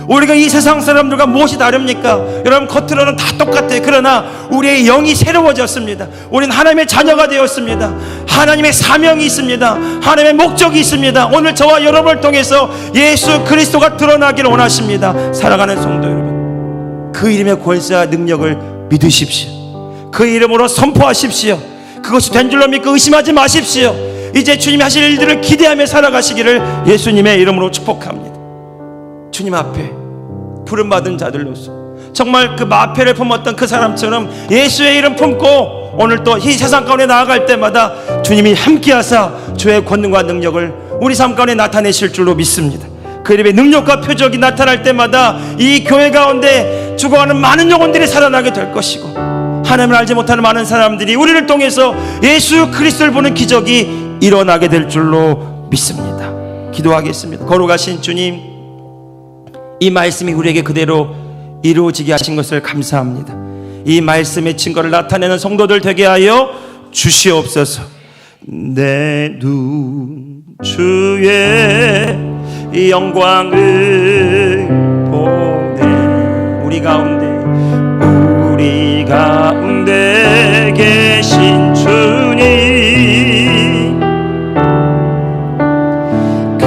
우리가 이 세상 사람들과 무엇이 다릅니까? 여러분, 겉으로는 다 똑같아요. 그러나 우리의 영이 새로워졌습니다. 우리는 하나님의 자녀가 되었습니다. 하나님의 사명이 있습니다. 하나님의 목적이 있습니다. 오늘 저와 여러분을 통해서 예수 그리스도가 드러나기를 원하십니다. 사랑하는 성도 여러분, 그 이름의 권세와 능력을 믿으십시오. 그 이름으로 선포하십시오. 그것이 된 줄로 믿고 의심하지 마십시오. 이제 주님이 하실 일들을 기대하며 살아가시기를 예수님의 이름으로 축복합니다. 주님 앞에 부름받은 자들로서 정말 그 마패를 품었던 그 사람처럼 예수의 이름 품고 오늘 또 이 세상 가운데 나아갈 때마다 주님이 함께하사 주의 권능과 능력을 우리 삶 가운데 나타내실 줄로 믿습니다. 그 이름의 능력과 표적이 나타날 때마다 이 교회 가운데 죽어가는 많은 영혼들이 살아나게 될 것이고, 하나님을 알지 못하는 많은 사람들이 우리를 통해서 예수 그리스도를 보는 기적이 일어나게 될 줄로 믿습니다. 기도하겠습니다. 거룩하신 주님, 이 말씀이 우리에게 그대로 이루어지게 하신 것을 감사합니다. 이 말씀의 증거를 나타내는 성도들 되게 하여 주시옵소서. 내 눈 주의 영광을 보내. 우리 가운데 계신 주님, 그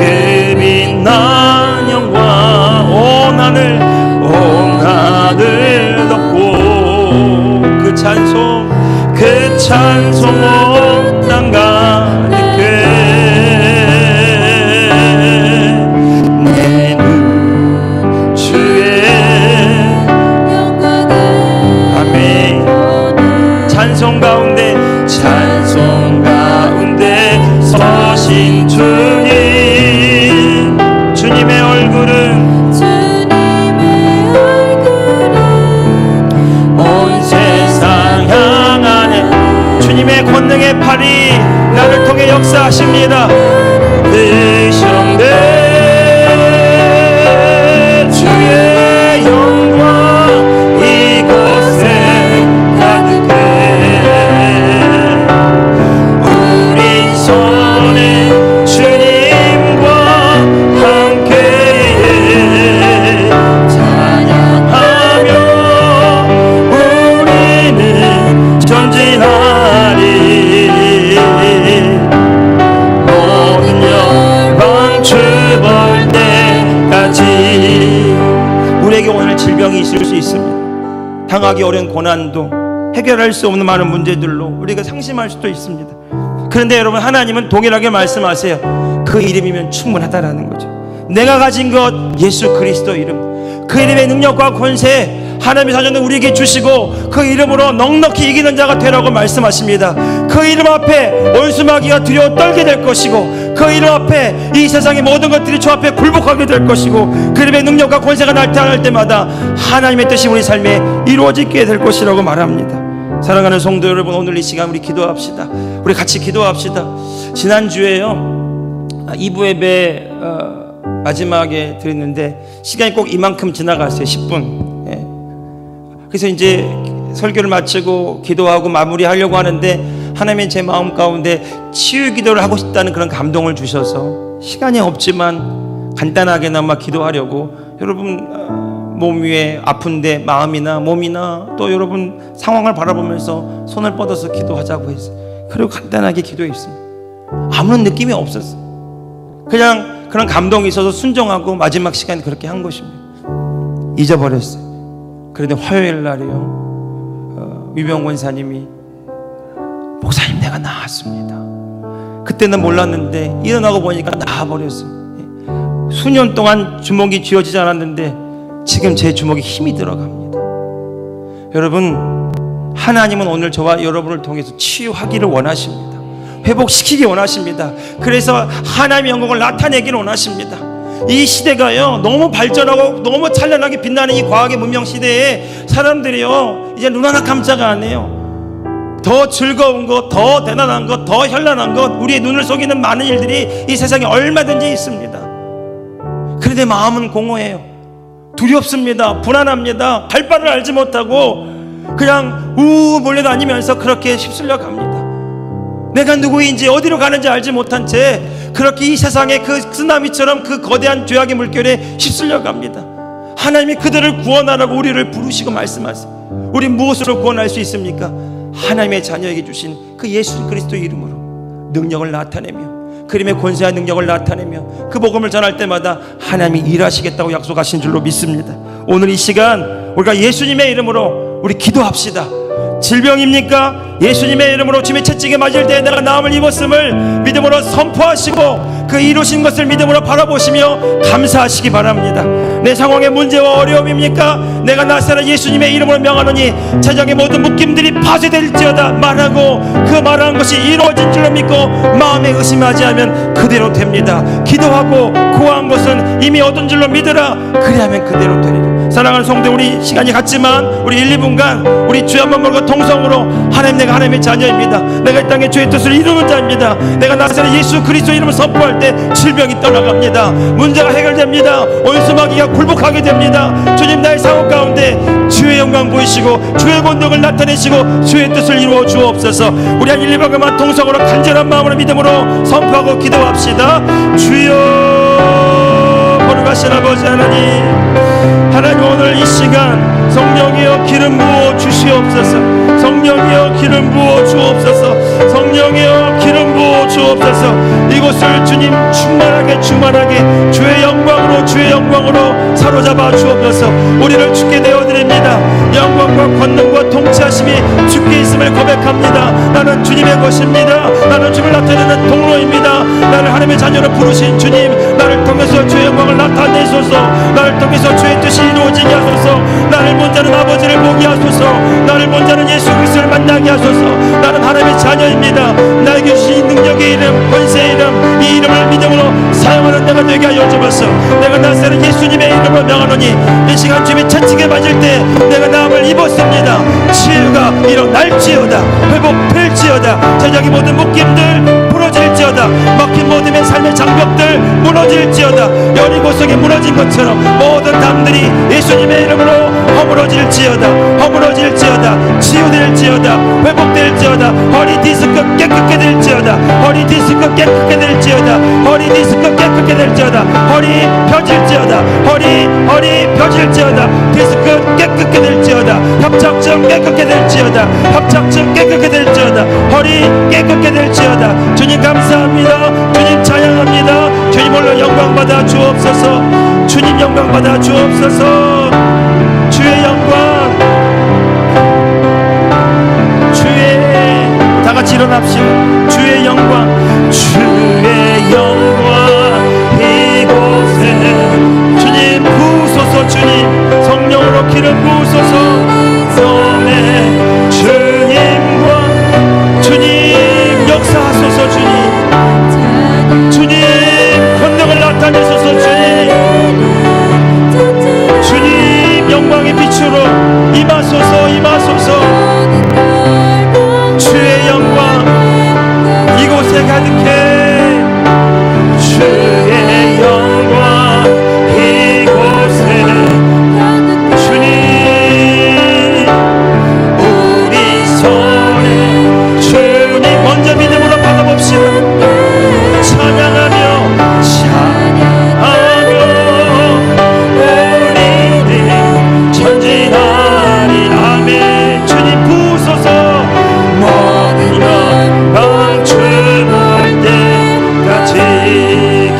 빛난 영광 온 하늘 덮고 그 찬송 온 땅 가득해. 내 눈 주의 영광을 아멘. 찬송 가운데 서신 주님, 주님의 얼굴은 온 세상 향하네. 주님의 권능의 팔이 나를 통해 역사하십니다. 드셨네 주의 영광 이곳에 가득해. 우리 손에 주님과 함께 찬양하며 우리는 전진하리. 모든 영광 주볼 때까지. 우리에게 오늘 질병이 있을 수 있습니다. 당하기 어려운 고난도, 해결할 수 없는 많은 문제들로 우리가 상심할 수도 있습니다. 그런데 여러분, 하나님은 동일하게 말씀하세요. 그 이름이면 충분하다라는 거죠. 내가 가진 것 예수 그리스도 이름, 그 이름의 능력과 권세 하나님의 사전을 우리에게 주시고 그 이름으로 넉넉히 이기는 자가 되라고 말씀하십니다. 그 이름 앞에 원수마귀가 두려워 떨게 될 것이고, 그 이름 앞에 이 세상의 모든 것들이 주 앞에 굴복하게 될 것이고, 그 이름의 능력과 권세가 나타날 때마다 하나님의 뜻이 우리 삶에 이루어지게 될 것이라고 말합니다. 사랑하는 성도 여러분, 오늘 이 시간 우리 기도합시다. 우리 같이 기도합시다. 지난주에요 2부 예배 마지막에 드렸는데 시간이 꼭 이만큼 지나갔어요. 10분. 그래서 이제 설교를 마치고 기도하고 마무리하려고 하는데 하나님의 제 마음 가운데 치유 기도를 하고 싶다는 그런 감동을 주셔서 시간이 없지만 간단하게나마 기도하려고, 여러분 몸 위에 아픈데 마음이나 몸이나 또 여러분 상황을 바라보면서 손을 뻗어서 기도하자고 했어요. 그리고 간단하게 기도했습니다. 아무런 느낌이 없었어요. 그냥 그런 감동이 있어서 순종하고 마지막 시간 그렇게 한 것입니다. 잊어버렸어요. 그런데 화요일 날이요 위병 원사님이 목사님 내가 나았습니다. 그때는 몰랐는데 일어나고 보니까 나아버렸어요. 수년 동안 주먹이 쥐어지지 않았는데 지금 제 주먹에 힘이 들어갑니다. 여러분, 하나님은 오늘 저와 여러분을 통해서 치유하기를 원하십니다. 회복시키기 원하십니다. 그래서 하나님의 영광을 나타내기를 원하십니다. 이 시대가요 너무 발전하고 너무 찬란하게 빛나는 이 과학의 문명 시대에 사람들이요 이제 눈 하나 깜짝 안 해요. 더 즐거운 것, 더 대단한 것, 더 현란한 것, 우리의 눈을 속이는 많은 일들이 이 세상에 얼마든지 있습니다. 그런데 마음은 공허해요. 두렵습니다. 불안합니다. 갈 바를 알지 못하고 그냥 몰려다니면서 그렇게 휩쓸려 갑니다. 내가 누구인지 어디로 가는지 알지 못한 채 그렇게 이 세상의 그 쓰나미처럼 그 거대한 죄악의 물결에 휩쓸려 갑니다. 하나님이 그들을 구원하라고 우리를 부르시고 말씀하세요. 우리 무엇으로 구원할 수 있습니까? 하나님의 자녀에게 주신 그 예수 그리스도의 이름으로 능력을 나타내며 그 이름의 권세와 능력을 나타내며 그 복음을 전할 때마다 하나님이 일하시겠다고 약속하신 줄로 믿습니다. 오늘 이 시간 우리가 예수님의 이름으로 우리 기도합시다. 질병입니까? 예수님의 이름으로 주님의 채찍에 맞을 때 내가 나음을 입었음을 믿음으로 선포하시고 그 이루신 것을 믿음으로 바라보시며 감사하시기 바랍니다. 내 상황의 문제와 어려움입니까? 내가 나사렛 예수님의 이름으로 명하노니 세상의 모든 묶임들이 파쇄될지어다 말하고 그 말한 것이 이루어진 줄로 믿고 마음에 의심하지 않으면 그대로 됩니다. 기도하고 구한 것은 이미 얻은 줄로 믿으라. 그리하면 그대로 되리라. 사랑하는 성도, 우리 시간이 같지만 우리 1, 2분간 우리 주의 한 번과 통성으로 하나님, 내가 하나님의 자녀입니다. 내가 이 땅에 주의 뜻을 이루는 자입니다. 내가 나사렛 예수 그리스도 이름을 선포할 때 질병이 떠나갑니다. 문제가 해결됩니다. 원수마귀가 굴복하게 됩니다. 주님, 나의 상황 가운데 주의 영광 보이시고 주의 권능을 나타내시고 주의 뜻을 이루어 주옵소서. 우리 한 1, 2분간 통성으로 간절한 마음으로 믿음으로 선포하고 기도합시다. 주여, 거룩하신 아버지 하나님, 하나님, 오늘 이 시간 성령이여 기름 부어 주시옵소서. 성령이여 기름 부어 주옵소서. 성령이여 기름 부어 주옵소서. 이곳을 주님 충만하게 주의 영광으로 사로잡아 주옵소서. 우리를 주께 내어드립니다. 영광과 권능과 통치하심이 주께 있음을 고백합니다. 나는 주님의 것입니다. 나는 주를 나타내는 통로입니다. 나를 하나님의 자녀로 부르신 주님, 나를 통해서 주의 영광을 나타내소서. 나를 통해서 주의 뜻이 이루어지게 하소서. 나를 본 자는 아버지를 보게 하소서. 나를 본 자는 예수 그리스도를 만나게 하소서. 나는 하나님의 자녀입니다. 나에게 주신 능력의 이름, 권세의 이름, 이 이름을 믿음으로 사용하는 내가 되게 하여 주옵소서. 내가 나사렛 예수님의 이름으로 명하노니 이 시간 주님의 채찍에 맞을 때 내가 나음을 입었습니다. 치유가 일어날지어다. 회복될지어다. 세상의 모든 묶임들 부러질지어다. 막힌 모든 삶의 장벽들 무너질지어다. 여리고성이 무너진 것처럼 모든 담들이 예수님의 이름으로 허물어질지어다. 치유될지어다. 회복될지어다. 허리 디스크 깨끗게 될지어다. 허리 디스크 깨끗게 될지어다. 허리 디스크 깨끗게 될지어다. 허리 펴질지어다. 허리 펴질지어다. 디스크 깨끗게 될지어다. 협착증 깨끗게 될지어다. 협착증 깨끗게 될지어다. 허리 깨끗게 될지어다. 주님 감사합니다. 주님 찬양합니다. 주님 홀로 영광 받아 주옵소서. 주님 영광 받아 주옵소서. 주의 영광, 주의, 다 같이 일어납시다. 주의 영광, 주의 영광 이곳에 주님 부으소서. 주님 성령으로 기름 부으소서. 성의 주님과 주님 역사하소서. 주님 권능을 나타내소서. 주님 영광의 빛으로 임하소서. 주의 영광 이곳에 가득해. 주의 영광 이곳에 주님 우리 손에 주님 먼저 믿음으로 받아봅시다. 찬양하며 우리는 전진하리. 아멘. 주님 부으소서. 모든 주물 때까지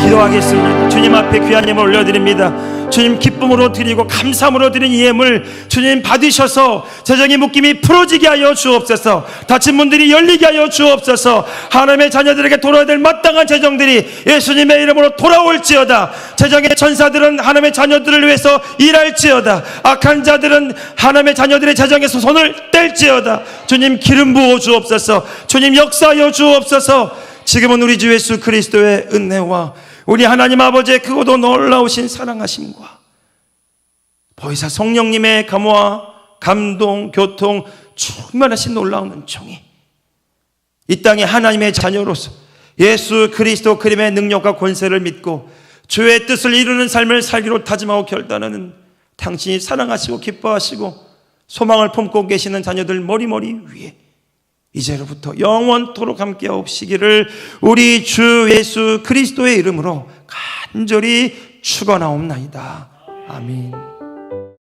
기도하겠습니다. 주님 앞에 귀한 예물 올려드립니다. 주님 기쁨으로 드리고 감사함으로 드린 이 예물 주님 받으셔서 세상의 묶임이 풀어지게 하여 주옵소서. 다친 문들이 열리게 하여 주옵소서. 하나님의 자녀들에게 돌아야 될 마땅한 재정들이 예수님의 이름으로 돌아올지어다. 세상의 천사들은 하나님의 자녀들을 위해서 일할지어다. 악한 자들은 하나님의 자녀들의 재정에서 손을 뗄지어다. 주님 기름 부어 주옵소서. 주님 역사하여 주옵소서. 지금은 우리 주 예수 그리스도의 은혜와 우리 하나님 아버지의 크고도 놀라우신 사랑하심과 보혜사 성령님의 감화, 감동, 교통, 충만하신 놀라운 은총이 이 땅에 하나님의 자녀로서 예수 그리스도 그림의 능력과 권세를 믿고 주의 뜻을 이루는 삶을 살기로 다짐하고 결단하는 당신이 사랑하시고 기뻐하시고 소망을 품고 계시는 자녀들 머리머리 위에 이제로부터 영원토록 함께하옵시기를 우리 주 예수 그리스도의 이름으로 간절히 축원하옵나이다. 아멘.